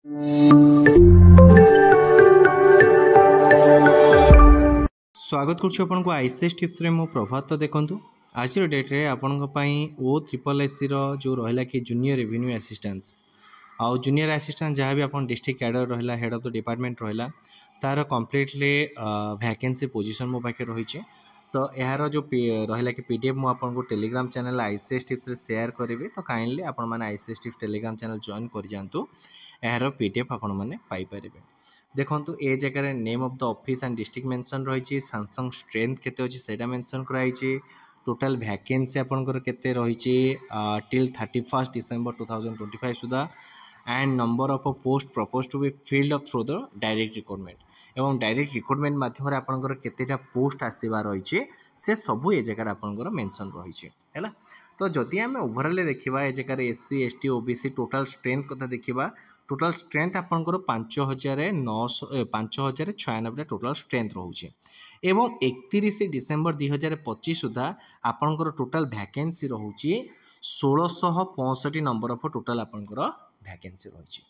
स्वागत करुछु आपनको ICS tips रे मो प्रभात। तो देखंतु आज डेट रे आपनको पई ओ ट्रिपल एससी रो जो रहला कि जूनियर रेवेन्यू असिस्टेंस आउ जूनियर असिस्टेंट जहाँ भी आपन डिस्ट्रिक्ट कैडर रहला हेड ऑफ द डिपार्टमेंट रहला तार कंप्लीटली वैकेंसी पोजीशन मो पाखे रही है। तो यार जो रहला कि पीडीएफ मु आपनको टेलीग्राम चैनल आईसीएस टिप्स रे शेयर करेबी। तो काइंडली आपन माने ICS tips Telegram channel join कर जांतु, यार पीडीएफ आपन माने पाई परिबे। देखो ए जगह name of the office and district mention रही, सैमसंग स्ट्रेंथ केते अछि सेटा मेंशन कराई, टोटल वैकेंसी आपनकर केते रही टिल 31 डिसेंबर 2025 सुधा, and number of post propose to be filled up through the direct recruitment एवं डायरेक्ट रिक्रुटमेंट माध्यम आपनकर केतेटा पोस्ट आसीबा रही से सबू ए जगह आपनकर मेंशन रही है। तो जदि आम ओभरअल देखा ए जगह SC ST OBC total strength कथा देखा, टोटल स्ट्रेंथ आपंकर 5996 टोटल स्ट्रेंथ रोचे एवं 31 डिसेंबर 2025 सुधा आपंकर टोटल वैकेंसी रोचे 1665 नंबर ऑफ टोटल आपंकर वैकेंसी रही।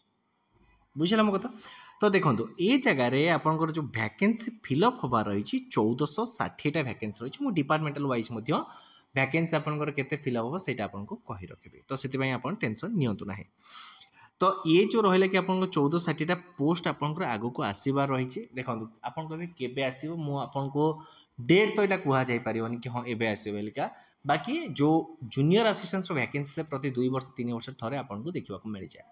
बुझे मो कथा। तो देखो ये जगार आपंकर जो वैकेंसी फिलअप होबार रही 1460 वैकेंसी रही। मुझे डिपार्टमेंटल वाइज वैकेंसी आपंकर केते फिलअप हम से कही रखी। तो से आप टेंशन नियंतु ना। तो ये जो रहा कि आप 1460 पोस्ट आपंकर आग को आसबार रही। देखो आप केबे आसो मुझको डेट तो यहाँ कहुई पारन कि हाँ एवं आसो बोलिका, बाकी जो जूनियर असिस्टेंट वैकेंसी से प्रति 2 वर्ष 3 वर्ष थे आपको देखा मिल जाए।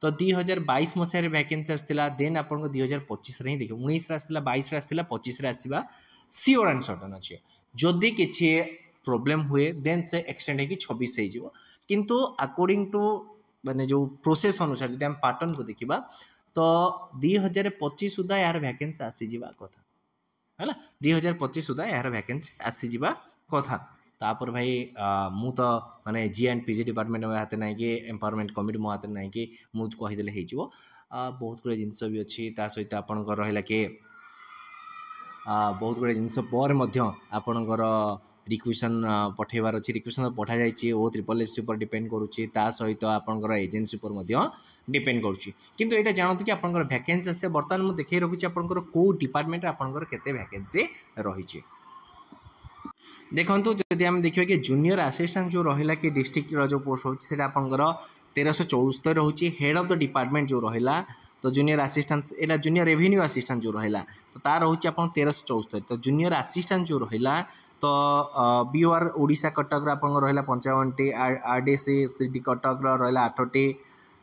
तो 2022 मसीह वैकेंसी आसाला, देन आप 2025 ही देखिए 19 आसाला, 22 आसाला, 25 आसवा सियोर एंड सर्टन अच्छे। जदि किसी प्रोब्लेम हुए देन से एक्सटेंड होगी 26 हो, किंतु अकॉर्डिंग टू माने जो प्रोसेस अनुसार जब पैटर्न को देखा तो 2025 सुधा यार वैकेंसी आसीजा कथा है। 2025 सुधा यार वैकेंसी आसीजा कथा। तापर भाई मु तो माने जी एंड पीजी डिपार्टमेंट मो हाथ ना कि एम्पावरमेंट कमिटी मो हाथ ना कि मुझे कहीदेले हो। बहुत गुड़े जिनस भी अच्छी सहित आपंकर रहा कि बहुत गुड़े जिनस आपणकर रिक्वेशन पठेबार अच्छी, रिक्वेशन पठा जाइए ओ ट्रिपल एससी पर डिपेंड करुच्ची, सहित आपंकर एजेंसी पर डिपेंड करुच्ची। किंतु यहाँ जानते कि आपंकर वैकेंसी आसे बर्तमान मुझे देखिए रखुच्छी आपंकर कौ डिपार्टमेंट आपंकर केते वैकेंसी रही। देखो जदि आम देखा कि जूनियर असिस्टेंट जो रहा कि डिस्ट्रिक्ट जो पोस्ट होता आपंकर 1374 रोचे। हेड ऑफ द डिपार्टमेंट जो रहा तो जूनियर असिस्टेंट एटा जूनियर रेवेन्यू असिस्टेंट जो रहा तो तार रोचे आप 1374। तो जूनियर असिस्टेंट जो रहा तो बीओआर ओडिशा कटक रहा 55टी, आरडीसी सिटी कटक रहा 8टी,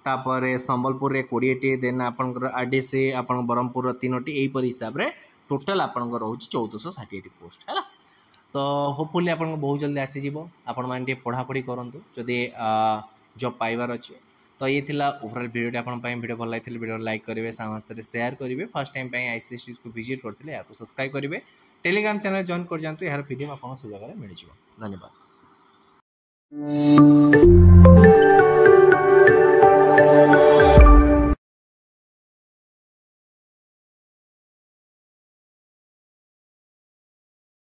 तापर संबलपुर में 20टी, देन आपंकर आरडीसी आप ब्रह्मपुर 3टी, यहीपरि हिसाब से टोटाल आपंकर रोचे 1460 पोस्ट है। तो होपफुली आप बहुत जल्दी आसीज आपण मैंने पढ़ापढ़ी करूँ जदि जॉब पाइबार अच्छे। तो ये थिला ओवरऑल वीडियो वीडियो भल लगी वीडियो लाइक करेंगे, समस्त शेयर करेंगे, फर्स्ट टाइम आईसीएस को विजिट करते हैं सब्सक्राइब करेंगे, टेलीग्राम चैनल जॉइन कर जातु, यार पीडीएफ आपको से जगह मिल जाए। धन्यवाद।